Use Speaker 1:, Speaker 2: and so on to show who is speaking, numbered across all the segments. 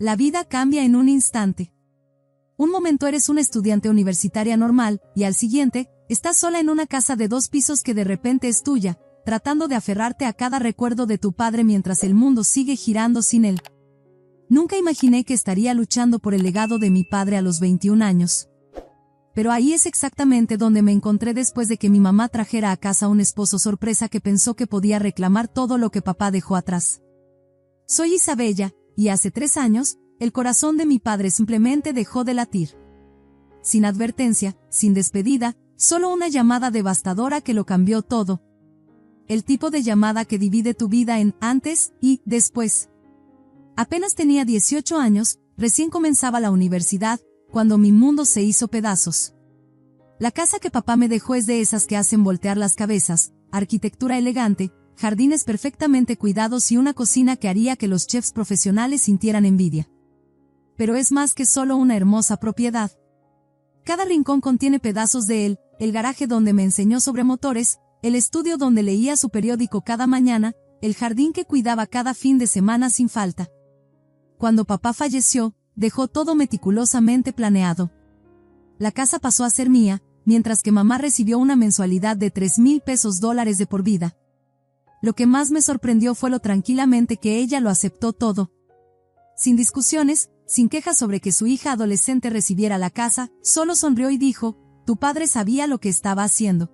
Speaker 1: La vida cambia en un instante. Un momento eres una estudiante universitaria normal, y al siguiente, estás sola en una casa de 2 pisos que de repente es tuya, tratando de aferrarte a cada recuerdo de tu padre mientras el mundo sigue girando sin él. Nunca imaginé que estaría luchando por el legado de mi padre a los 21 años. Pero ahí es exactamente donde me encontré después de que mi mamá trajera a casa un esposo sorpresa que pensó que podía reclamar todo lo que papá dejó atrás. Soy Isabella, y hace 3 años, el corazón de mi padre simplemente dejó de latir. Sin advertencia, sin despedida, solo una llamada devastadora que lo cambió todo. El tipo de llamada que divide tu vida en antes y después. Apenas tenía 18 años, recién comenzaba la universidad, cuando mi mundo se hizo pedazos. La casa que papá me dejó es de esas que hacen voltear las cabezas, arquitectura elegante, jardines perfectamente cuidados y una cocina que haría que los chefs profesionales sintieran envidia. Pero es más que solo una hermosa propiedad. Cada rincón contiene pedazos de él, el garaje donde me enseñó sobre motores, el estudio donde leía su periódico cada mañana, el jardín que cuidaba cada fin de semana sin falta. Cuando papá falleció, dejó todo meticulosamente planeado. La casa pasó a ser mía, mientras que mamá recibió una mensualidad de $3,000 de por vida. Lo que más me sorprendió fue lo tranquilamente que ella lo aceptó todo. Sin discusiones, sin quejas sobre que su hija adolescente recibiera la casa, solo sonrió y dijo, tu padre sabía lo que estaba haciendo.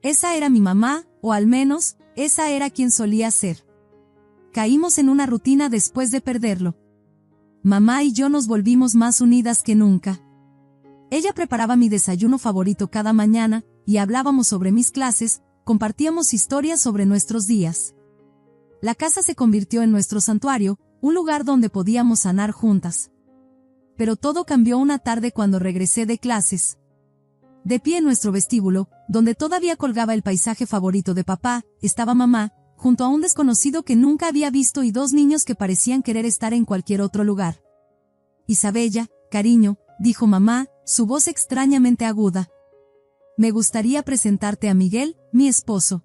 Speaker 1: Esa era mi mamá, o al menos, esa era quien solía ser. Caímos en una rutina después de perderlo. Mamá y yo nos volvimos más unidas que nunca. Ella preparaba mi desayuno favorito cada mañana, y hablábamos sobre mis clases, compartíamos historias sobre nuestros días. La casa se convirtió en nuestro santuario, un lugar donde podíamos sanar juntas. Pero todo cambió una tarde cuando regresé de clases. De pie en nuestro vestíbulo, donde todavía colgaba el paisaje favorito de papá, estaba mamá, junto a un desconocido que nunca había visto y 2 niños que parecían querer estar en cualquier otro lugar. Isabella, cariño, dijo mamá, su voz extrañamente aguda. Me gustaría presentarte a Miguel, mi esposo.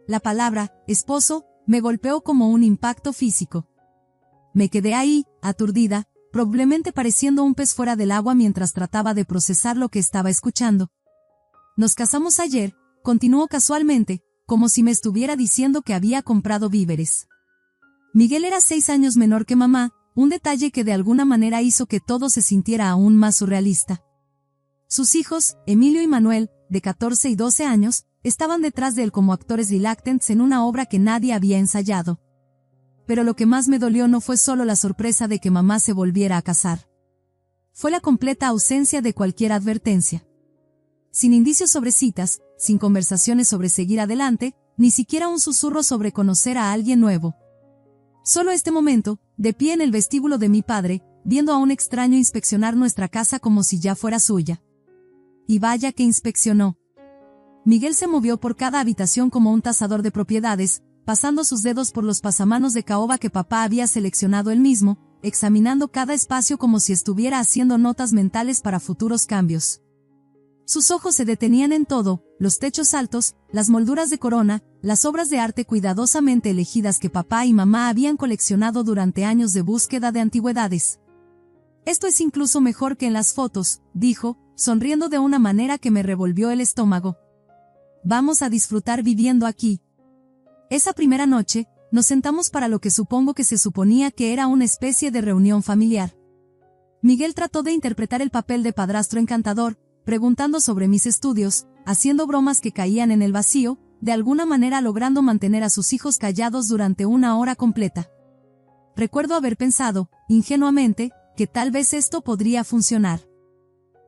Speaker 1: La palabra, esposo, me golpeó como un impacto físico. Me quedé ahí, aturdida, probablemente pareciendo un pez fuera del agua mientras trataba de procesar lo que estaba escuchando. Nos casamos ayer, continuó casualmente, como si me estuviera diciendo que había comprado víveres. Miguel era 6 años menor que mamá, un detalle que de alguna manera hizo que todo se sintiera aún más surrealista. Sus hijos, Emilio y Manuel, de 14 y 12 años, estaban detrás de él como actores reluctants en una obra que nadie había ensayado. Pero lo que más me dolió no fue solo la sorpresa de que mamá se volviera a casar. Fue la completa ausencia de cualquier advertencia. Sin indicios sobre citas, sin conversaciones sobre seguir adelante, ni siquiera un susurro sobre conocer a alguien nuevo. Solo este momento, de pie en el vestíbulo de mi padre, viendo a un extraño inspeccionar nuestra casa como si ya fuera suya. Y vaya que inspeccionó. Miguel se movió por cada habitación como un tasador de propiedades, pasando sus dedos por los pasamanos de caoba que papá había seleccionado él mismo, examinando cada espacio como si estuviera haciendo notas mentales para futuros cambios. Sus ojos se detenían en todo, los techos altos, las molduras de corona, las obras de arte cuidadosamente elegidas que papá y mamá habían coleccionado durante años de búsqueda de antigüedades. Esto es incluso mejor que en las fotos, dijo, sonriendo de una manera que me revolvió el estómago. Vamos a disfrutar viviendo aquí. Esa primera noche, nos sentamos para lo que supongo que se suponía que era una especie de reunión familiar. Miguel trató de interpretar el papel de padrastro encantador, preguntando sobre mis estudios, haciendo bromas que caían en el vacío, de alguna manera logrando mantener a sus hijos callados durante 1 hora completa. Recuerdo haber pensado, ingenuamente, que tal vez esto podría funcionar.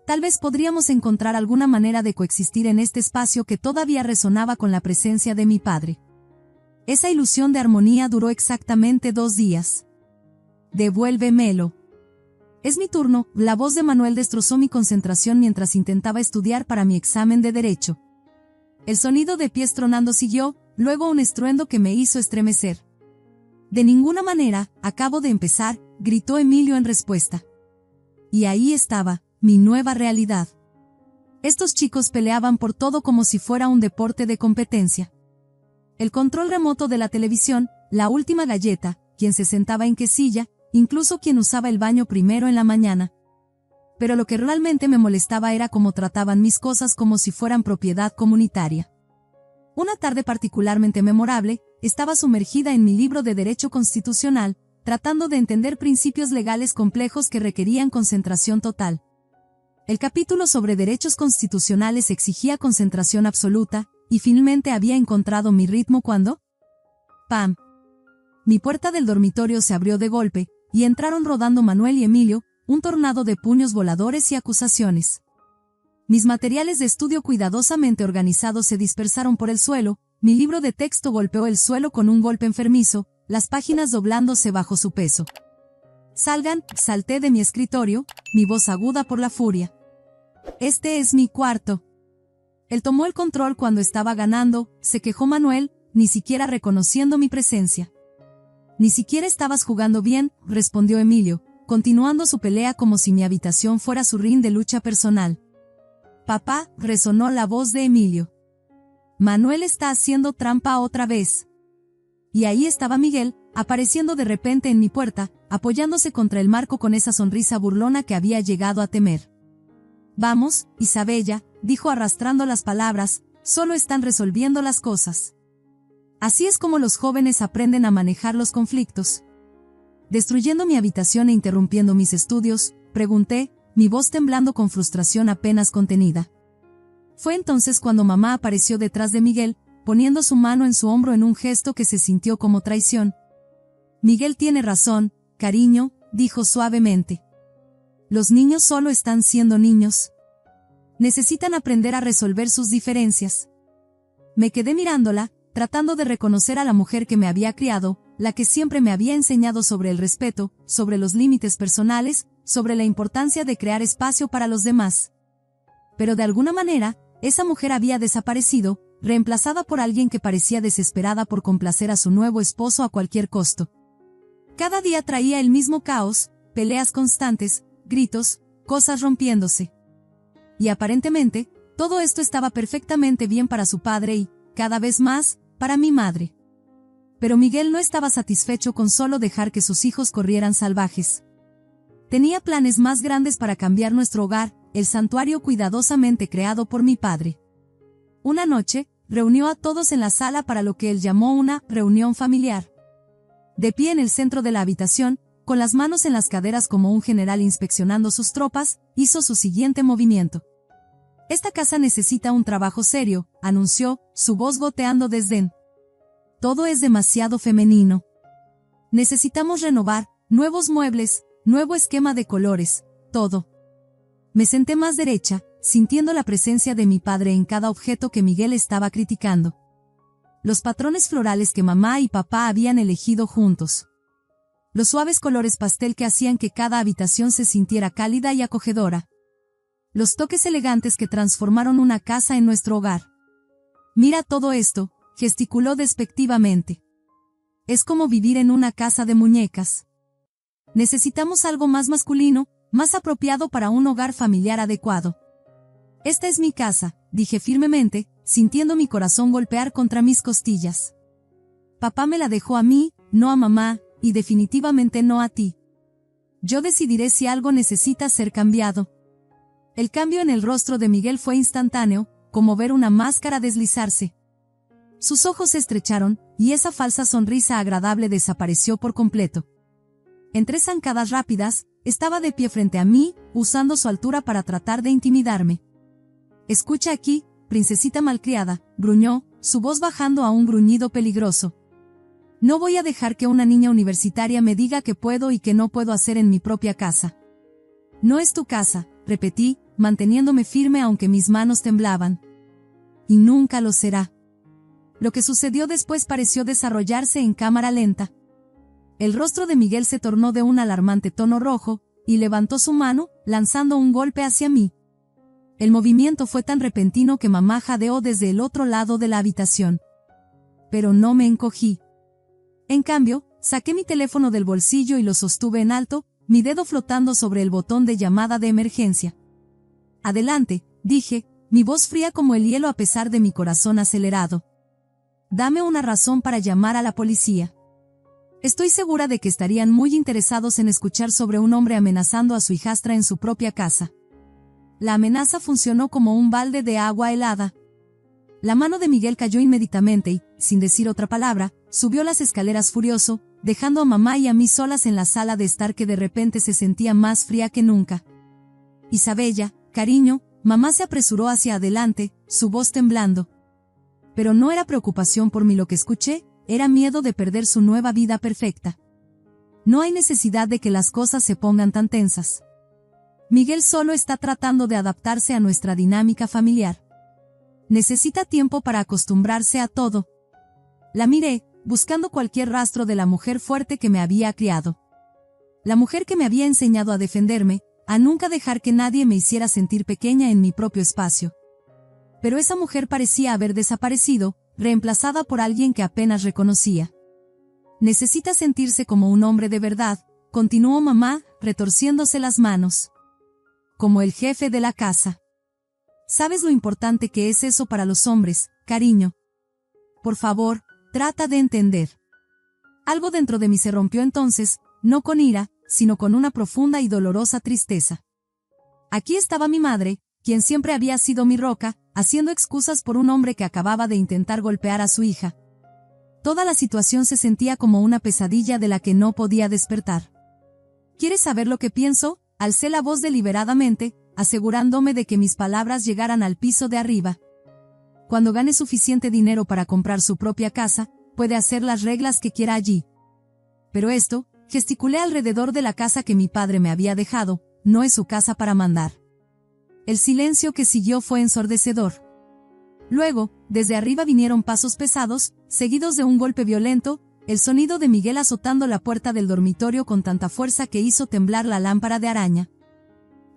Speaker 1: Tal vez podríamos encontrar alguna manera de coexistir en este espacio que todavía resonaba con la presencia de mi padre. Esa ilusión de armonía duró exactamente 2 días. Devuélvemelo. Es mi turno, la voz de Manuel destrozó mi concentración mientras intentaba estudiar para mi examen de derecho. El sonido de pies tronando siguió, luego un estruendo que me hizo estremecer. De ninguna manera, acabo de empezar, gritó Emilio en respuesta. Y ahí estaba, mi nueva realidad. Estos chicos peleaban por todo como si fuera un deporte de competencia. El control remoto de la televisión, la última galleta, quien se sentaba en qué silla, incluso quien usaba el baño primero en la mañana. Pero lo que realmente me molestaba era cómo trataban mis cosas como si fueran propiedad comunitaria. Una tarde particularmente memorable, estaba sumergida en mi libro de Derecho Constitucional, tratando de entender principios legales complejos que requerían concentración total. El capítulo sobre derechos constitucionales exigía concentración absoluta, y finalmente había encontrado mi ritmo cuando... ¡pam! Mi puerta del dormitorio se abrió de golpe, y entraron rodando Manuel y Emilio, un tornado de puños voladores y acusaciones. Mis materiales de estudio cuidadosamente organizados se dispersaron por el suelo, mi libro de texto golpeó el suelo con un golpe enfermizo, las páginas doblándose bajo su peso. «Salgan», salté de mi escritorio, mi voz aguda por la furia. «Este es mi cuarto». Él tomó el control cuando estaba ganando, se quejó Manuel, ni siquiera reconociendo mi presencia. «Ni siquiera estabas jugando bien», respondió Emilio, continuando su pelea como si mi habitación fuera su ring de lucha personal. «Papá», resonó la voz de Emilio. «Manuel está haciendo trampa otra vez». Y ahí estaba Miguel, apareciendo de repente en mi puerta, apoyándose contra el marco con esa sonrisa burlona que había llegado a temer. «Vamos, Isabella», dijo arrastrando las palabras, «solo están resolviendo las cosas». Así es como los jóvenes aprenden a manejar los conflictos. Destruyendo mi habitación e interrumpiendo mis estudios, pregunté, mi voz temblando con frustración apenas contenida. Fue entonces cuando mamá apareció detrás de Miguel, poniendo su mano en su hombro en un gesto que se sintió como traición. «Miguel tiene razón, cariño», dijo suavemente. «Los niños solo están siendo niños. Necesitan aprender a resolver sus diferencias». Me quedé mirándola, tratando de reconocer a la mujer que me había criado, la que siempre me había enseñado sobre el respeto, sobre los límites personales, sobre la importancia de crear espacio para los demás. Pero de alguna manera, esa mujer había desaparecido, reemplazada por alguien que parecía desesperada por complacer a su nuevo esposo a cualquier costo. Cada día traía el mismo caos, peleas constantes, gritos, cosas rompiéndose. Y aparentemente, todo esto estaba perfectamente bien para su padre y, cada vez más, para mi madre. Pero Miguel no estaba satisfecho con solo dejar que sus hijos corrieran salvajes. Tenía planes más grandes para cambiar nuestro hogar, el santuario cuidadosamente creado por mi padre. Una noche, reunió a todos en la sala para lo que él llamó una reunión familiar. De pie en el centro de la habitación, con las manos en las caderas como un general inspeccionando sus tropas, hizo su siguiente movimiento. «Esta casa necesita un trabajo serio», anunció, su voz goteando desdén. «Todo es demasiado femenino. Necesitamos renovar, nuevos muebles, nuevo esquema de colores, todo». Me senté más derecha, sintiendo la presencia de mi padre en cada objeto que Miguel estaba criticando. Los patrones florales que mamá y papá habían elegido juntos. Los suaves colores pastel que hacían que cada habitación se sintiera cálida y acogedora. Los toques elegantes que transformaron una casa en nuestro hogar. «Mira todo esto», gesticuló despectivamente. «Es como vivir en una casa de muñecas. Necesitamos algo más masculino, más apropiado para un hogar familiar adecuado». «Esta es mi casa», dije firmemente, sintiendo mi corazón golpear contra mis costillas. «Papá me la dejó a mí, no a mamá, y definitivamente no a ti. Yo decidiré si algo necesita ser cambiado». El cambio en el rostro de Miguel fue instantáneo, como ver una máscara deslizarse. Sus ojos se estrecharon, y esa falsa sonrisa agradable desapareció por completo. En 3 zancadas rápidas, estaba de pie frente a mí, usando su altura para tratar de intimidarme. «Escucha aquí, princesita malcriada», gruñó, su voz bajando a un gruñido peligroso. «No voy a dejar que una niña universitaria me diga qué puedo y qué no puedo hacer en mi propia casa». «No es tu casa», repetí, manteniéndome firme aunque mis manos temblaban. «Y nunca lo será». Lo que sucedió después pareció desarrollarse en cámara lenta. El rostro de Miguel se tornó de un alarmante tono rojo, y levantó su mano, lanzando un golpe hacia mí. El movimiento fue tan repentino que mamá jadeó desde el otro lado de la habitación. Pero no me encogí. En cambio, saqué mi teléfono del bolsillo y lo sostuve en alto, mi dedo flotando sobre el botón de llamada de emergencia. «Adelante», dije, mi voz fría como el hielo a pesar de mi corazón acelerado. «Dame una razón para llamar a la policía». Estoy segura de que estarían muy interesados en escuchar sobre un hombre amenazando a su hijastra en su propia casa. La amenaza funcionó como un balde de agua helada. La mano de Miguel cayó inmediatamente y, sin decir otra palabra, subió las escaleras furioso, dejando a mamá y a mí solas en la sala de estar que de repente se sentía más fría que nunca. Isabella, cariño, mamá se apresuró hacia adelante, su voz temblando. Pero no era preocupación por mí lo que escuché, era miedo de perder su nueva vida perfecta. No hay necesidad de que las cosas se pongan tan tensas. Miguel solo está tratando de adaptarse a nuestra dinámica familiar. Necesita tiempo para acostumbrarse a todo. La miré, buscando cualquier rastro de la mujer fuerte que me había criado. La mujer que me había enseñado a defenderme, a nunca dejar que nadie me hiciera sentir pequeña en mi propio espacio. Pero esa mujer parecía haber desaparecido, reemplazada por alguien que apenas reconocía. Necesita sentirse como un hombre de verdad, continuó mamá, retorciéndose las manos. Como el jefe de la casa. ¿Sabes lo importante que es eso para los hombres, cariño? Por favor, trata de entender. Algo dentro de mí se rompió entonces, no con ira, sino con una profunda y dolorosa tristeza. Aquí estaba mi madre, quien siempre había sido mi roca, haciendo excusas por un hombre que acababa de intentar golpear a su hija. Toda la situación se sentía como una pesadilla de la que no podía despertar. ¿Quieres saber lo que pienso? Alcé la voz deliberadamente, asegurándome de que mis palabras llegaran al piso de arriba. Cuando gane suficiente dinero para comprar su propia casa, puede hacer las reglas que quiera allí. Pero esto, gesticulé alrededor de la casa que mi padre me había dejado, no es su casa para mandar. El silencio que siguió fue ensordecedor. Luego, desde arriba vinieron pasos pesados, seguidos de un golpe violento, el sonido de Miguel azotando la puerta del dormitorio con tanta fuerza que hizo temblar la lámpara de araña.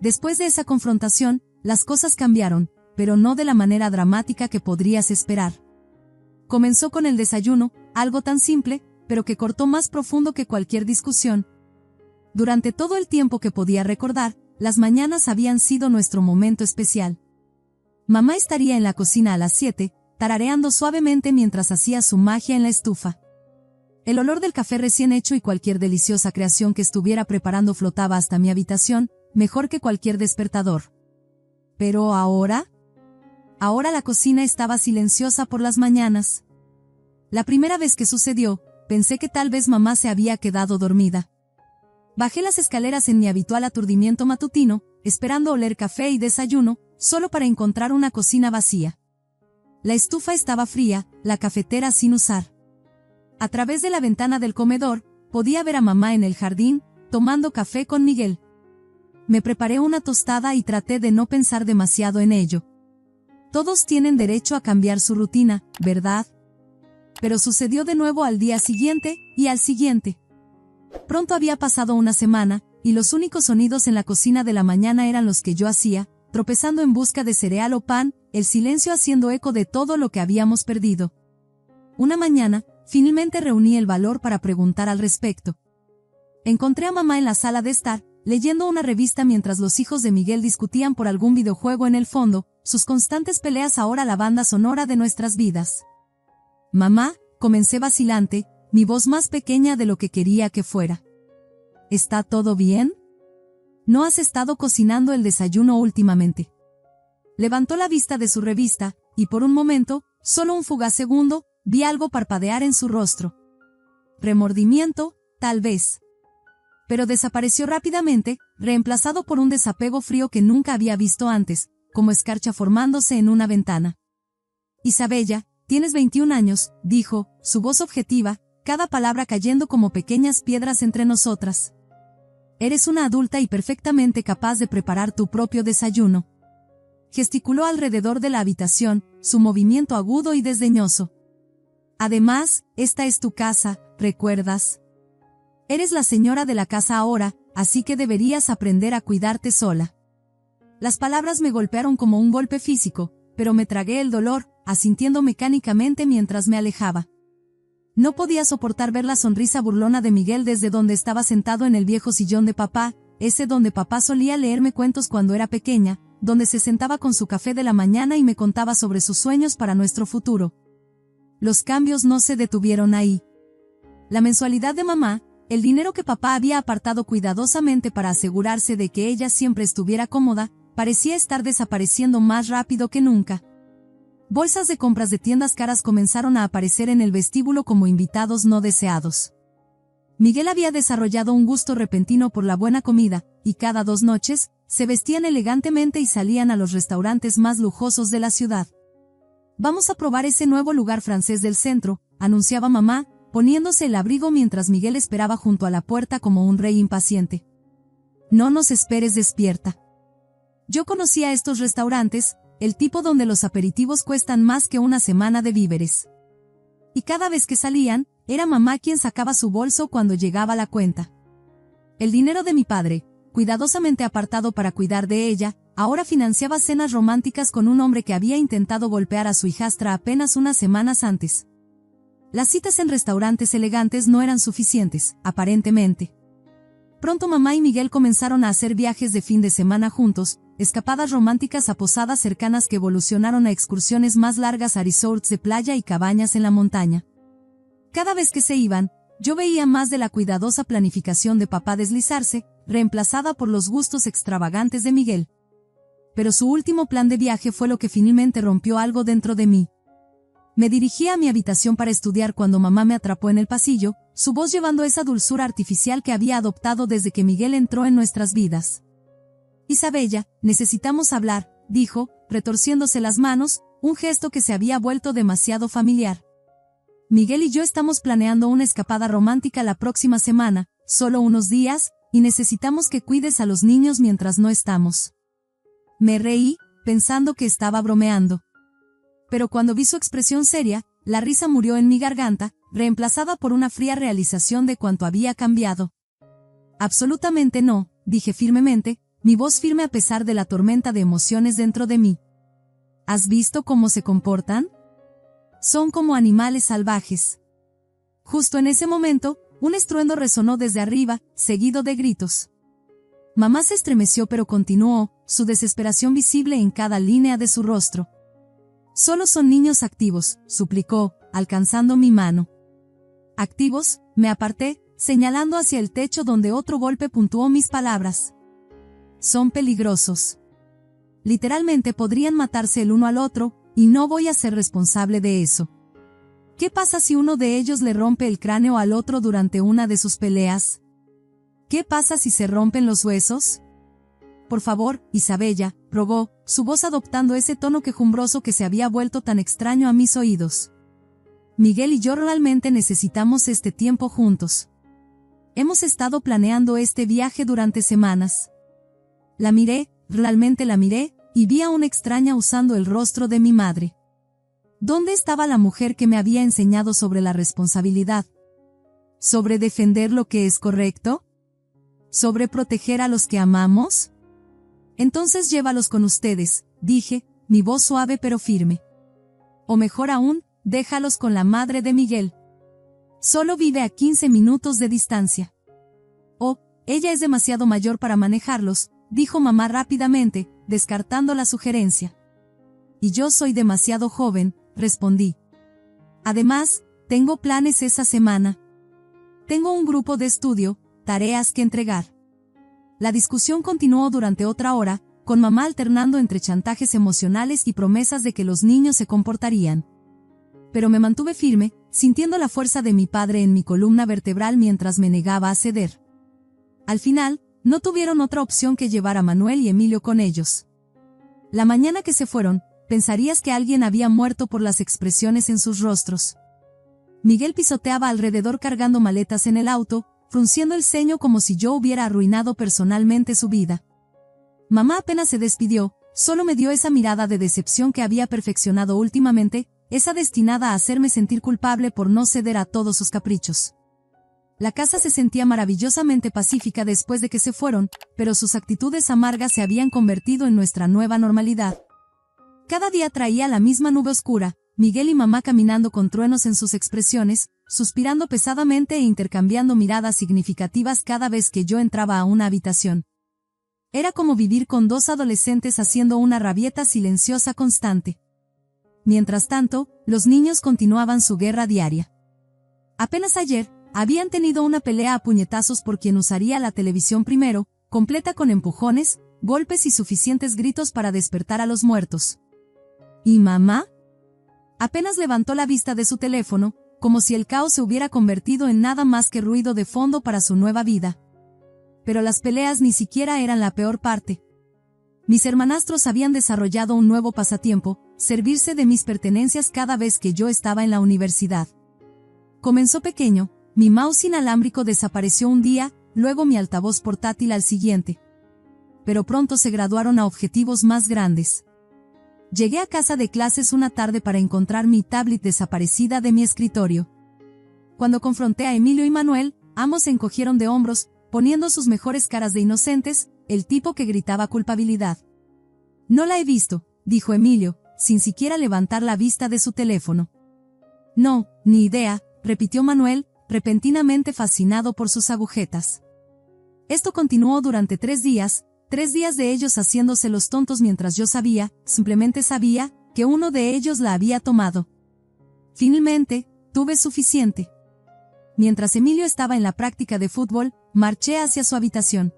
Speaker 1: Después de esa confrontación, las cosas cambiaron, pero no de la manera dramática que podrías esperar. Comenzó con el desayuno, algo tan simple, pero que cortó más profundo que cualquier discusión. Durante todo el tiempo que podía recordar, las mañanas habían sido nuestro momento especial. Mamá estaría en la cocina a las 7, tarareando suavemente mientras hacía su magia en la estufa. El olor del café recién hecho y cualquier deliciosa creación que estuviera preparando flotaba hasta mi habitación, mejor que cualquier despertador. Pero ahora la cocina estaba silenciosa por las mañanas. La primera vez que sucedió, pensé que tal vez mamá se había quedado dormida. Bajé las escaleras en mi habitual aturdimiento matutino, esperando oler café y desayuno, solo para encontrar una cocina vacía. La estufa estaba fría, la cafetera sin usar. A través de la ventana del comedor, podía ver a mamá en el jardín, tomando café con Miguel. Me preparé una tostada y traté de no pensar demasiado en ello. Todos tienen derecho a cambiar su rutina, ¿verdad? Pero sucedió de nuevo al día siguiente, y al siguiente. Pronto había pasado una semana, y los únicos sonidos en la cocina de la mañana eran los que yo hacía, tropezando en busca de cereal o pan, el silencio haciendo eco de todo lo que habíamos perdido. Una mañana, finalmente reuní el valor para preguntar al respecto. Encontré a mamá en la sala de estar, leyendo una revista mientras los hijos de Miguel discutían por algún videojuego en el fondo, sus constantes peleas ahora la banda sonora de nuestras vidas. Mamá, comencé vacilante, mi voz más pequeña de lo que quería que fuera. ¿Está todo bien? ¿No has estado cocinando el desayuno últimamente? Levantó la vista de su revista, y por un momento, solo un fugaz segundo, vi algo parpadear en su rostro. Remordimiento, tal vez. Pero desapareció rápidamente, reemplazado por un desapego frío que nunca había visto antes, como escarcha formándose en una ventana. Isabella, tienes 21 años, dijo, su voz objetiva, cada palabra cayendo como pequeñas piedras entre nosotras. Eres una adulta y perfectamente capaz de preparar tu propio desayuno. Gesticuló alrededor de la habitación, su movimiento agudo y desdeñoso. Además, esta es tu casa, ¿recuerdas? Eres la señora de la casa ahora, así que deberías aprender a cuidarte sola. Las palabras me golpearon como un golpe físico, pero me tragué el dolor, asintiendo mecánicamente mientras me alejaba. No podía soportar ver la sonrisa burlona de Miguel desde donde estaba sentado en el viejo sillón de papá, ese donde papá solía leerme cuentos cuando era pequeña, donde se sentaba con su café de la mañana y me contaba sobre sus sueños para nuestro futuro. Los cambios no se detuvieron ahí. La mensualidad de mamá, el dinero que papá había apartado cuidadosamente para asegurarse de que ella siempre estuviera cómoda, parecía estar desapareciendo más rápido que nunca. Bolsas de compras de tiendas caras comenzaron a aparecer en el vestíbulo como invitados no deseados. Miguel había desarrollado un gusto repentino por la buena comida, y cada 2 noches, se vestían elegantemente y salían a los restaurantes más lujosos de la ciudad. «Vamos a probar ese nuevo lugar francés del centro», anunciaba mamá, poniéndose el abrigo mientras Miguel esperaba junto a la puerta como un rey impaciente. «No nos esperes despierta». Yo conocía estos restaurantes, el tipo donde los aperitivos cuestan más que una semana de víveres. Y cada vez que salían, era mamá quien sacaba su bolso cuando llegaba la cuenta. El dinero de mi padre, cuidadosamente apartado para cuidar de ella, ahora financiaba cenas románticas con un hombre que había intentado golpear a su hijastra apenas unas semanas antes. Las citas en restaurantes elegantes no eran suficientes, aparentemente. Pronto mamá y Miguel comenzaron a hacer viajes de fin de semana juntos, escapadas románticas a posadas cercanas que evolucionaron a excursiones más largas a resorts de playa y cabañas en la montaña. Cada vez que se iban, yo veía más de la cuidadosa planificación de papá deslizarse, reemplazada por los gustos extravagantes de Miguel. Pero su último plan de viaje fue lo que finalmente rompió algo dentro de mí. Me dirigí a mi habitación para estudiar cuando mamá me atrapó en el pasillo, su voz llevando esa dulzura artificial que había adoptado desde que Miguel entró en nuestras vidas. «Isabella, necesitamos hablar», dijo, retorciéndose las manos, un gesto que se había vuelto demasiado familiar. «Miguel y yo estamos planeando una escapada romántica la próxima semana, solo unos días, y necesitamos que cuides a los niños mientras no estamos». Me reí, pensando que estaba bromeando. Pero cuando vi su expresión seria, la risa murió en mi garganta, reemplazada por una fría realización de cuánto había cambiado. «Absolutamente no», dije firmemente, mi voz firme a pesar de la tormenta de emociones dentro de mí. «¿Has visto cómo se comportan? Son como animales salvajes». Justo en ese momento, un estruendo resonó desde arriba, seguido de gritos. Mamá se estremeció pero continuó, su desesperación visible en cada línea de su rostro. «Solo son niños activos», suplicó, alcanzando mi mano. «¿Activos?», me aparté, señalando hacia el techo donde otro golpe puntuó mis palabras. «Son peligrosos. Literalmente podrían matarse el uno al otro, y no voy a ser responsable de eso. ¿Qué pasa si uno de ellos le rompe el cráneo al otro durante una de sus peleas? ¿Qué pasa si se rompen los huesos? Por favor, Isabella», rogó, su voz adoptando ese tono quejumbroso que se había vuelto tan extraño a mis oídos. «Miguel y yo realmente necesitamos este tiempo juntos. Hemos estado planeando este viaje durante semanas». La miré, realmente la miré, y vi a una extraña usando el rostro de mi madre. ¿Dónde estaba la mujer que me había enseñado sobre la responsabilidad? ¿Sobre defender lo que es correcto? ¿Sobre proteger a los que amamos? «Entonces llévalos con ustedes», dije, mi voz suave pero firme. «O mejor aún, déjalos con la madre de Miguel. Solo vive a 15 minutos de distancia». «Oh, ella es demasiado mayor para manejarlos», dijo mamá rápidamente, descartando la sugerencia. «Y yo soy demasiado joven», respondí. «Además, tengo planes esa semana. Tengo un grupo de estudio, tareas que entregar». La discusión continuó durante otra hora, con mamá alternando entre chantajes emocionales y promesas de que los niños se comportarían. Pero me mantuve firme, sintiendo la fuerza de mi padre en mi columna vertebral mientras me negaba a ceder. Al final, no tuvieron otra opción que llevar a Manuel y Emilio con ellos. La mañana que se fueron, pensarías que alguien había muerto por las expresiones en sus rostros. Miguel pisoteaba alrededor cargando maletas en el auto, frunciendo el ceño como si yo hubiera arruinado personalmente su vida. Mamá apenas se despidió, solo me dio esa mirada de decepción que había perfeccionado últimamente, esa destinada a hacerme sentir culpable por no ceder a todos sus caprichos. La casa se sentía maravillosamente pacífica después de que se fueron, pero sus actitudes amargas se habían convertido en nuestra nueva normalidad. Cada día traía la misma nube oscura, Miguel y mamá caminando con truenos en sus expresiones, suspirando pesadamente e intercambiando miradas significativas cada vez que yo entraba a una habitación. Era como vivir con 2 adolescentes haciendo una rabieta silenciosa constante. Mientras tanto, los niños continuaban su guerra diaria. Apenas ayer, Habían tenido una pelea a puñetazos por quien usaría la televisión primero, completa con empujones, golpes y suficientes gritos para despertar a los muertos. ¿Y mamá? Apenas levantó la vista de su teléfono, como si el caos se hubiera convertido en nada más que ruido de fondo para su nueva vida. Pero las peleas ni siquiera eran la peor parte. Mis hermanastros habían desarrollado un nuevo pasatiempo, servirse de mis pertenencias cada vez que yo estaba en la universidad. Comenzó pequeño, mi mouse inalámbrico desapareció un día, luego mi altavoz portátil al siguiente. Pero pronto se graduaron a objetivos más grandes. Llegué a casa de clases una tarde para encontrar mi tablet desaparecida de mi escritorio. Cuando confronté a Emilio y Manuel, ambos se encogieron de hombros, poniendo sus mejores caras de inocentes, el tipo que gritaba culpabilidad. No la he visto, dijo Emilio, sin siquiera levantar la vista de su teléfono. No, ni idea, repitió Manuel, repentinamente fascinado por sus agujetas. Esto continuó durante 3 días de ellos haciéndose los tontos mientras yo sabía, simplemente sabía, que uno de ellos la había tomado. Finalmente, tuve suficiente. Mientras Emilio estaba en la práctica de fútbol, marché hacia su habitación.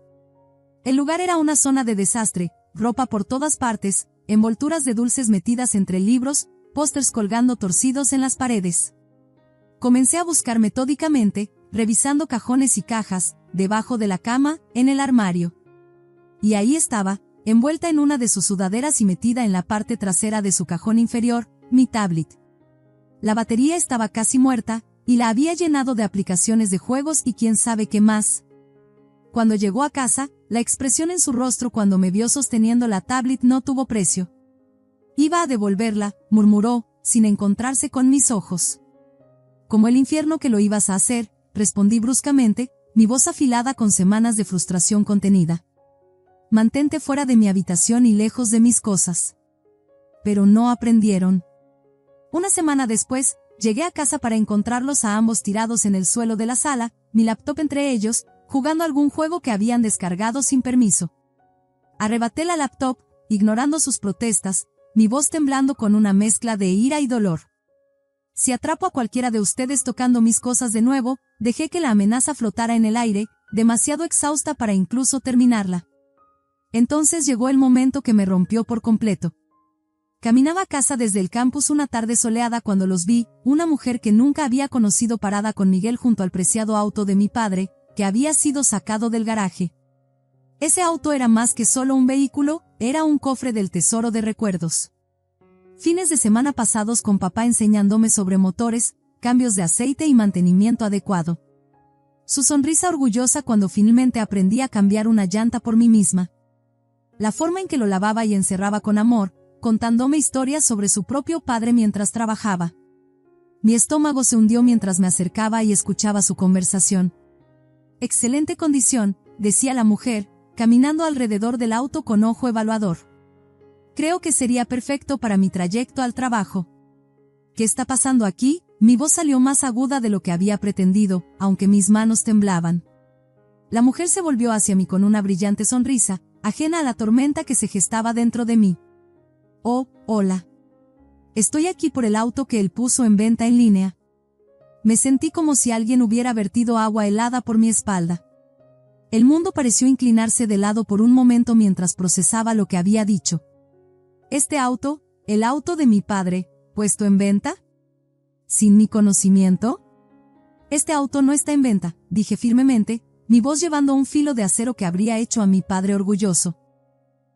Speaker 1: El lugar era una zona de desastre, ropa por todas partes, envolturas de dulces metidas entre libros, pósters colgando torcidos en las paredes. Comencé a buscar metódicamente, revisando cajones y cajas, debajo de la cama, en el armario. Y ahí estaba, envuelta en una de sus sudaderas y metida en la parte trasera de su cajón inferior, mi tablet. La batería estaba casi muerta, y la había llenado de aplicaciones de juegos y quién sabe qué más. Cuando llegó a casa, la expresión en su rostro cuando me vio sosteniendo la tablet no tuvo precio. Iba a devolverla, murmuró, sin encontrarse con mis ojos. Como el infierno que lo ibas a hacer, respondí bruscamente, mi voz afilada con semanas de frustración contenida. Mantente fuera de mi habitación y lejos de mis cosas. Pero no aprendieron. Una semana después, llegué a casa para encontrarlos a ambos tirados en el suelo de la sala, mi laptop entre ellos, jugando algún juego que habían descargado sin permiso. Arrebaté la laptop, ignorando sus protestas, mi voz temblando con una mezcla de ira y dolor. Si atrapo a cualquiera de ustedes tocando mis cosas de nuevo, dejé que la amenaza flotara en el aire, demasiado exhausta para incluso terminarla. Entonces llegó el momento que me rompió por completo. Caminaba a casa desde el campus una tarde soleada cuando los vi, una mujer que nunca había conocido parada con Miguel junto al preciado auto de mi padre, que había sido sacado del garaje. Ese auto era más que solo un vehículo, era un cofre del tesoro de recuerdos. Fines de semana pasados con papá enseñándome sobre motores, cambios de aceite y mantenimiento adecuado. Su sonrisa orgullosa cuando finalmente aprendí a cambiar una llanta por mí misma. La forma en que lo lavaba y encerraba con amor, contándome historias sobre su propio padre mientras trabajaba. Mi estómago se hundió mientras me acercaba y escuchaba su conversación. Excelente condición, decía la mujer, caminando alrededor del auto con ojo evaluador. Creo que sería perfecto para mi trayecto al trabajo. ¿Qué está pasando aquí? Mi voz salió más aguda de lo que había pretendido, aunque mis manos temblaban. La mujer se volvió hacia mí con una brillante sonrisa, ajena a la tormenta que se gestaba dentro de mí. Oh, hola. Estoy aquí por el auto que él puso en venta en línea. Me sentí como si alguien hubiera vertido agua helada por mi espalda. El mundo pareció inclinarse de lado por un momento mientras procesaba lo que había dicho. ¿Este auto, el auto de mi padre, puesto en venta? ¿Sin mi conocimiento? Este auto no está en venta, dije firmemente, mi voz llevando un filo de acero que habría hecho a mi padre orgulloso.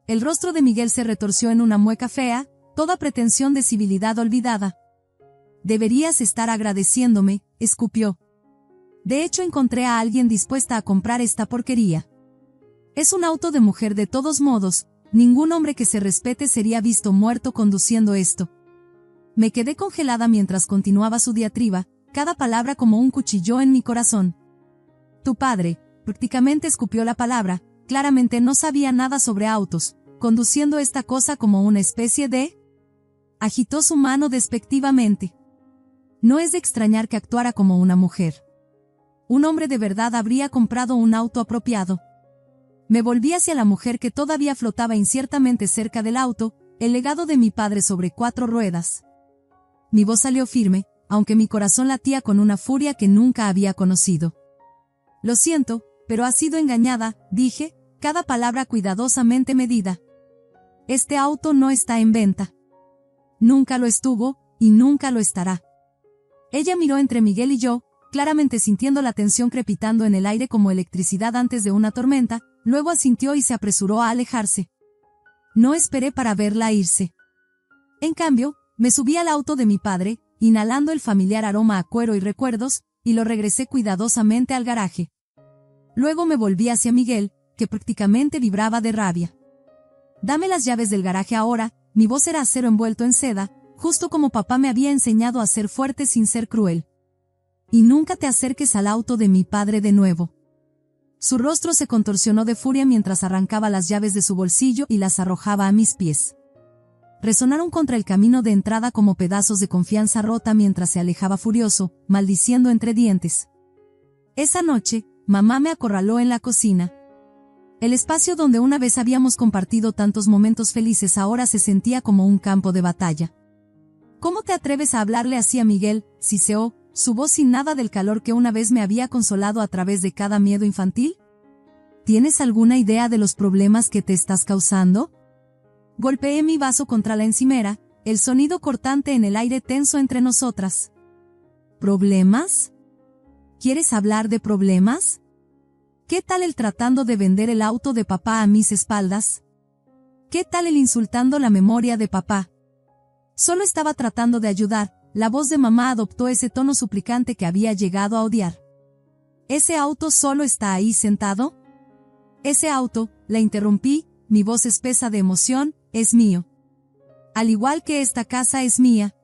Speaker 1: El rostro de Miguel se retorció en una mueca fea, toda pretensión de civilidad olvidada. Deberías estar agradeciéndome, escupió. De hecho encontré a alguien dispuesta a comprar esta porquería. Es un auto de mujer de todos modos, ningún hombre que se respete sería visto muerto conduciendo esto. Me quedé congelada mientras continuaba su diatriba, cada palabra como un cuchillo en mi corazón. Tu padre, prácticamente escupió la palabra, claramente no sabía nada sobre autos, conduciendo esta cosa como una especie de... Agitó su mano despectivamente. No es de extrañar que actuara como una mujer. Un hombre de verdad habría comprado un auto apropiado. Me volví hacia la mujer que todavía flotaba inciertamente cerca del auto, el legado de mi padre sobre 4 ruedas. Mi voz salió firme, aunque mi corazón latía con una furia que nunca había conocido. Lo siento, pero has sido engañada, dije, cada palabra cuidadosamente medida. Este auto no está en venta. Nunca lo estuvo, y nunca lo estará. Ella miró entre Miguel y yo, claramente sintiendo la tensión crepitando en el aire como electricidad antes de una tormenta, luego asintió y se apresuró a alejarse. No esperé para verla irse. En cambio, me subí al auto de mi padre, inhalando el familiar aroma a cuero y recuerdos, y lo regresé cuidadosamente al garaje. Luego me volví hacia Miguel, que prácticamente vibraba de rabia. Dame las llaves del garaje ahora, mi voz era acero envuelto en seda, justo como papá me había enseñado a ser fuerte sin ser cruel. Y nunca te acerques al auto de mi padre de nuevo. Su rostro se contorsionó de furia mientras arrancaba las llaves de su bolsillo y las arrojaba a mis pies. Resonaron contra el camino de entrada como pedazos de confianza rota mientras se alejaba furioso, maldiciendo entre dientes. Esa noche, mamá me acorraló en la cocina. El espacio donde una vez habíamos compartido tantos momentos felices ahora se sentía como un campo de batalla. ¿Cómo te atreves a hablarle así a Miguel? Siseó, su voz sin nada del calor que una vez me había consolado a través de cada miedo infantil. ¿Tienes alguna idea de los problemas que te estás causando? Golpeé mi vaso contra la encimera, el sonido cortante en el aire tenso entre nosotras. ¿Problemas? ¿Quieres hablar de problemas? ¿Qué tal el tratando de vender el auto de papá a mis espaldas? ¿Qué tal el insultando la memoria de papá? Solo estaba tratando de ayudar, la voz de mamá adoptó ese tono suplicante que había llegado a odiar. ¿Ese auto solo está ahí sentado? Ese auto, la interrumpí, mi voz espesa de emoción, es mío. Al igual que esta casa es mía.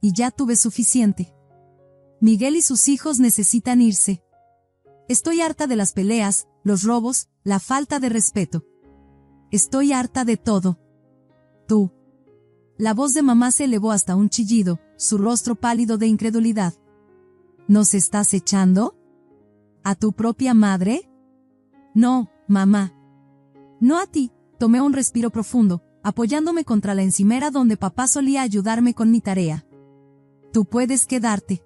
Speaker 1: Y ya tuve suficiente. Miguel y sus hijos necesitan irse. Estoy harta de las peleas, los robos, la falta de respeto. Estoy harta de todo. Tú. La voz de mamá se elevó hasta un chillido, su rostro pálido de incredulidad. ¿Nos estás echando? ¿A tu propia madre? No, mamá. No a ti. Tomé un respiro profundo, apoyándome contra la encimera donde papá solía ayudarme con mi tarea. Tú puedes quedarte.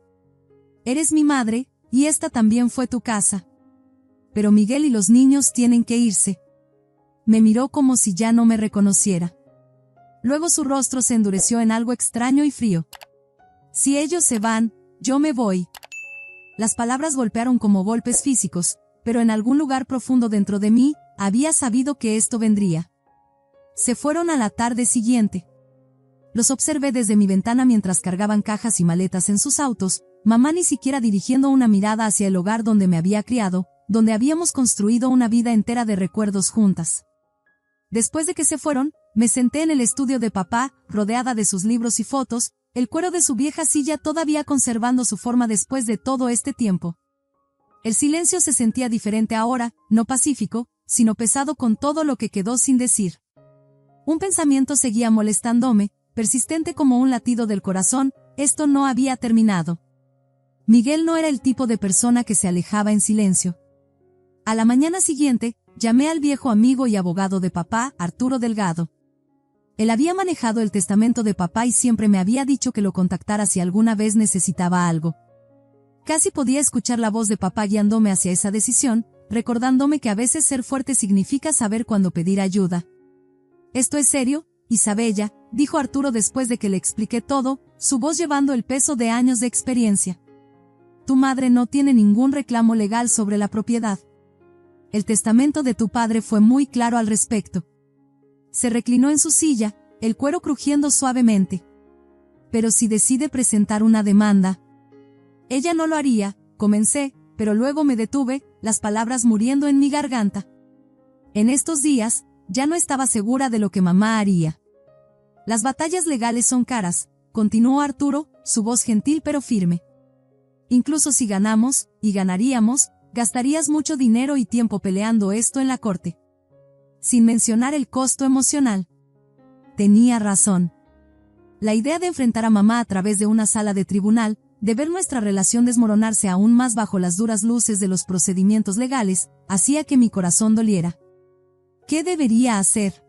Speaker 1: Eres mi madre, y esta también fue tu casa. Pero Miguel y los niños tienen que irse. Me miró como si ya no me reconociera. Luego su rostro se endureció en algo extraño y frío. Si ellos se van, yo me voy. Las palabras golpearon como golpes físicos, pero en algún lugar profundo dentro de mí, había sabido que esto vendría. Se fueron a la tarde siguiente. Los observé desde mi ventana mientras cargaban cajas y maletas en sus autos, mamá ni siquiera dirigiendo una mirada hacia el hogar donde me había criado, donde habíamos construido una vida entera de recuerdos juntas. Después de que se fueron, me senté en el estudio de papá, rodeada de sus libros y fotos, el cuero de su vieja silla todavía conservando su forma después de todo este tiempo. El silencio se sentía diferente ahora, no pacífico, sino pesado con todo lo que quedó sin decir. Un pensamiento seguía molestándome, persistente como un latido del corazón, esto no había terminado. Miguel no era el tipo de persona que se alejaba en silencio. A la mañana siguiente, llamé al viejo amigo y abogado de papá, Arturo Delgado. Él había manejado el testamento de papá y siempre me había dicho que lo contactara si alguna vez necesitaba algo. Casi podía escuchar la voz de papá guiándome hacia esa decisión, recordándome que a veces ser fuerte significa saber cuándo pedir ayuda. «Esto es serio, Isabella», dijo Arturo después de que le expliqué todo, su voz llevando el peso de años de experiencia. «Tu madre no tiene ningún reclamo legal sobre la propiedad. El testamento de tu padre fue muy claro al respecto». Se reclinó en su silla, el cuero crujiendo suavemente. «Pero si decide presentar una demanda...» «Ella no lo haría», comencé, pero luego me detuve, las palabras muriendo en mi garganta. En estos días, ya no estaba segura de lo que mamá haría. «Las batallas legales son caras», continuó Arturo, su voz gentil pero firme. «Incluso si ganamos, y ganaríamos, gastarías mucho dinero y tiempo peleando esto en la corte. Sin mencionar el costo emocional». Tenía razón. La idea de enfrentar a mamá a través de una sala de tribunal, de ver nuestra relación desmoronarse aún más bajo las duras luces de los procedimientos legales, hacía que mi corazón doliera. ¿Qué debería hacer?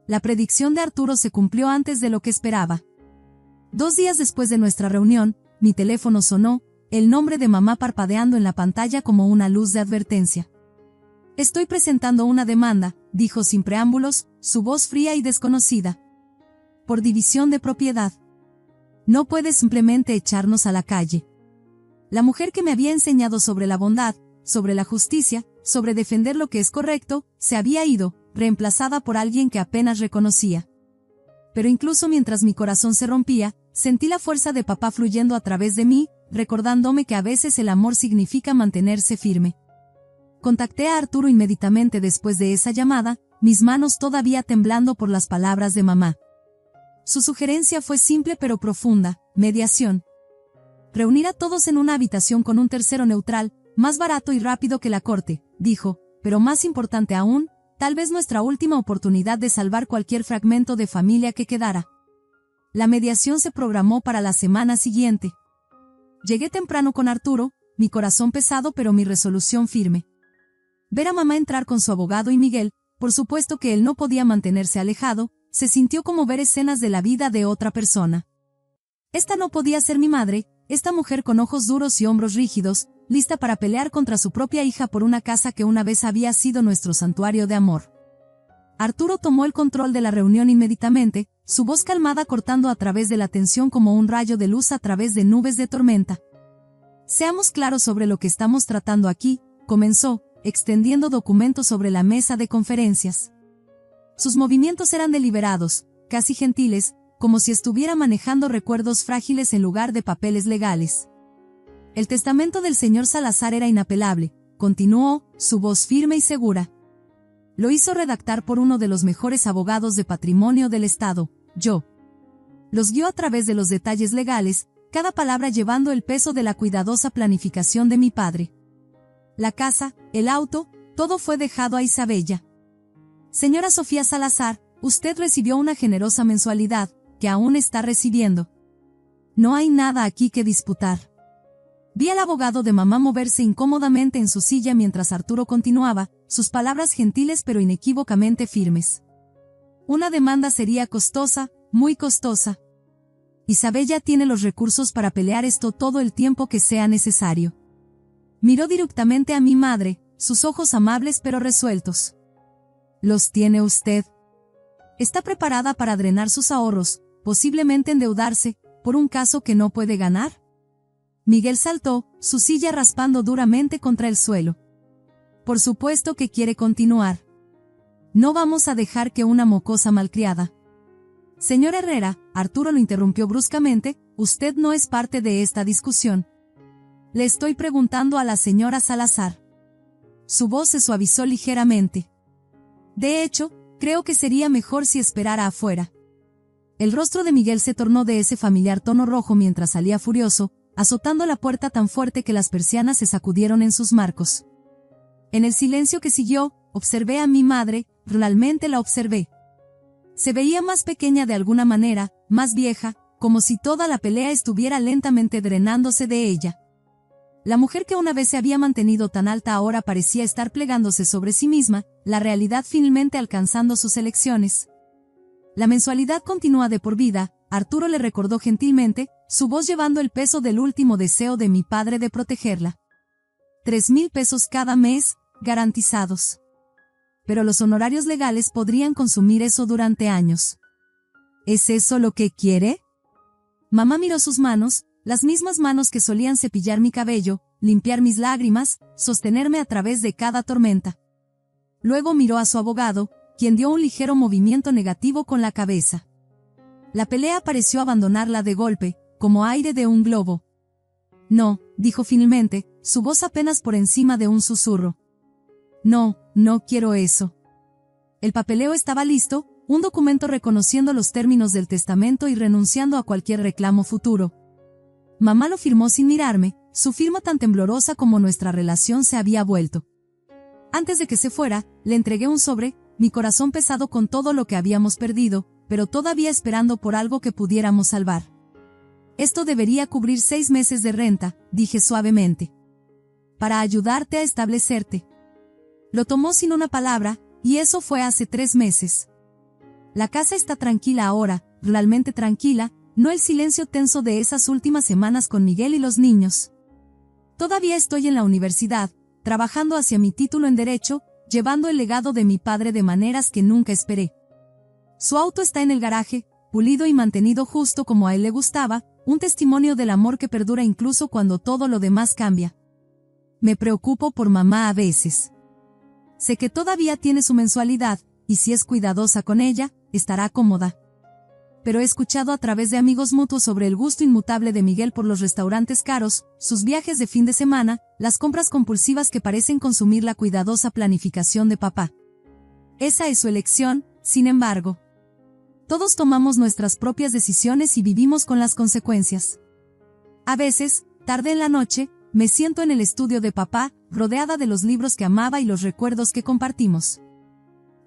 Speaker 1: La predicción de Arturo se cumplió antes de lo que esperaba. 2 días después de nuestra reunión, mi teléfono sonó, el nombre de mamá parpadeando en la pantalla como una luz de advertencia. Estoy presentando una demanda, dijo sin preámbulos, su voz fría y desconocida. Por división de propiedad. No puedes simplemente echarnos a la calle. La mujer que me había enseñado sobre la bondad, sobre la justicia, sobre defender lo que es correcto, se había ido, reemplazada por alguien que apenas reconocía. Pero incluso mientras mi corazón se rompía, sentí la fuerza de papá fluyendo a través de mí, recordándome que a veces el amor significa mantenerse firme. Contacté a Arturo inmediatamente después de esa llamada, mis manos todavía temblando por las palabras de mamá. Su sugerencia fue simple pero profunda: mediación. Reunir a todos en una habitación con un tercero neutral, más barato y rápido que la corte, dijo, pero más importante aún, tal vez nuestra última oportunidad de salvar cualquier fragmento de familia que quedara. La mediación se programó para la semana siguiente. Llegué temprano con Arturo, mi corazón pesado pero mi resolución firme. Ver a mamá entrar con su abogado y Miguel, por supuesto que él no podía mantenerse alejado, se sintió como ver escenas de la vida de otra persona. Esta no podía ser mi madre, esta mujer con ojos duros y hombros rígidos, lista para pelear contra su propia hija por una casa que una vez había sido nuestro santuario de amor. Arturo tomó el control de la reunión inmediatamente, su voz calmada cortando a través de la tensión como un rayo de luz a través de nubes de tormenta. Seamos claros sobre lo que estamos tratando aquí, comenzó, extendiendo documentos sobre la mesa de conferencias. Sus movimientos eran deliberados, casi gentiles, como si estuviera manejando recuerdos frágiles en lugar de papeles legales. El testamento del señor Salazar era inapelable, continuó, su voz firme y segura. Lo hizo redactar por uno de los mejores abogados de patrimonio del Estado, yo. Los guió a través de los detalles legales, cada palabra llevando el peso de la cuidadosa planificación de mi padre. La casa, el auto, todo fue dejado a Isabella. Señora Sofía Salazar, usted recibió una generosa mensualidad, que aún está recibiendo. No hay nada aquí que disputar. Vi al abogado de mamá moverse incómodamente en su silla mientras Arturo continuaba, sus palabras gentiles pero inequívocamente firmes. Una demanda sería costosa, muy costosa. Isabella tiene los recursos para pelear esto todo el tiempo que sea necesario. Miró directamente a mi madre, sus ojos amables pero resueltos. ¿Los tiene usted? ¿Está preparada para drenar sus ahorros, posiblemente endeudarse, por un caso que no puede ganar? Miguel saltó, su silla raspando duramente contra el suelo. Por supuesto que quiere continuar. No vamos a dejar que una mocosa malcriada. Señor Herrera, Arturo lo interrumpió bruscamente, usted no es parte de esta discusión. Le estoy preguntando a la señora Salazar. Su voz se suavizó ligeramente. De hecho, creo que sería mejor si esperara afuera. El rostro de Miguel se tornó de ese familiar tono rojo mientras salía furioso, azotando la puerta tan fuerte que las persianas se sacudieron en sus marcos. En el silencio que siguió, observé a mi madre, realmente la observé. Se veía más pequeña de alguna manera, más vieja, como si toda la pelea estuviera lentamente drenándose de ella. La mujer que una vez se había mantenido tan alta ahora parecía estar plegándose sobre sí misma, la realidad finalmente alcanzando sus elecciones. La mensualidad continúa de por vida, Arturo le recordó gentilmente, su voz llevando el peso del último deseo de mi padre de protegerla. 3,000 pesos cada mes, garantizados. Pero los honorarios legales podrían consumir eso durante años. ¿Es eso lo que quiere? Mamá miró sus manos, las mismas manos que solían cepillar mi cabello, limpiar mis lágrimas, sostenerme a través de cada tormenta. Luego miró a su abogado, quien dio un ligero movimiento negativo con la cabeza. La pelea pareció abandonarla de golpe, como aire de un globo. No, dijo finalmente, su voz apenas por encima de un susurro. No, no quiero eso. El papeleo estaba listo, un documento reconociendo los términos del testamento y renunciando a cualquier reclamo futuro. Mamá lo firmó sin mirarme, su firma tan temblorosa como nuestra relación se había vuelto. Antes de que se fuera, le entregué un sobre, mi corazón pesado con todo lo que habíamos perdido, pero todavía esperando por algo que pudiéramos salvar. Esto debería cubrir 6 meses de renta, dije suavemente. Para ayudarte a establecerte. Lo tomó sin una palabra, y eso fue hace 3 meses. La casa está tranquila ahora, realmente tranquila, no el silencio tenso de esas últimas semanas con Miguel y los niños. Todavía estoy en la universidad, trabajando hacia mi título en Derecho, llevando el legado de mi padre de maneras que nunca esperé. Su auto está en el garaje, pulido y mantenido justo como a él le gustaba, un testimonio del amor que perdura incluso cuando todo lo demás cambia. Me preocupo por mamá a veces. Sé que todavía tiene su mensualidad, y si es cuidadosa con ella, estará cómoda. Pero he escuchado a través de amigos mutuos sobre el gusto inmutable de Miguel por los restaurantes caros, sus viajes de fin de semana, las compras compulsivas que parecen consumir la cuidadosa planificación de papá. Esa es su elección, sin embargo. Todos tomamos nuestras propias decisiones y vivimos con las consecuencias. A veces, tarde en la noche, me siento en el estudio de papá, rodeada de los libros que amaba y los recuerdos que compartimos.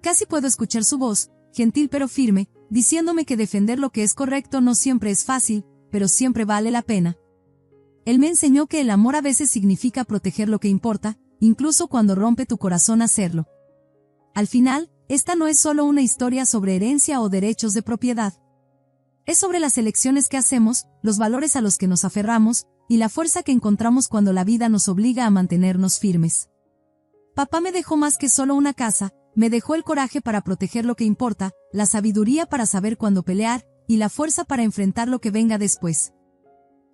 Speaker 1: Casi puedo escuchar su voz, gentil pero firme, diciéndome que defender lo que es correcto no siempre es fácil, pero siempre vale la pena. Él me enseñó que el amor a veces significa proteger lo que importa, incluso cuando rompe tu corazón hacerlo. Al final, esta no es solo una historia sobre herencia o derechos de propiedad. Es sobre las elecciones que hacemos, los valores a los que nos aferramos, y la fuerza que encontramos cuando la vida nos obliga a mantenernos firmes. Papá me dejó más que solo una casa, me dejó el coraje para proteger lo que importa, la sabiduría para saber cuándo pelear, y la fuerza para enfrentar lo que venga después.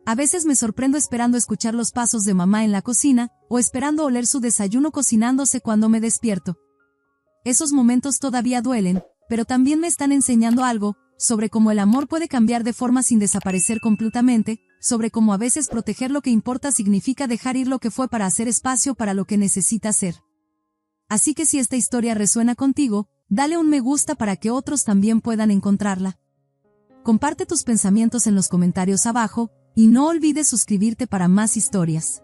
Speaker 1: A veces me sorprendo esperando escuchar los pasos de mamá en la cocina, o esperando oler su desayuno cocinándose cuando me despierto. Esos momentos todavía duelen, pero también me están enseñando algo, sobre cómo el amor puede cambiar de forma sin desaparecer completamente, sobre cómo a veces proteger lo que importa significa dejar ir lo que fue para hacer espacio para lo que necesita ser. Así que si esta historia resuena contigo, dale un me gusta para que otros también puedan encontrarla. Comparte tus pensamientos en los comentarios abajo, y no olvides suscribirte para más historias.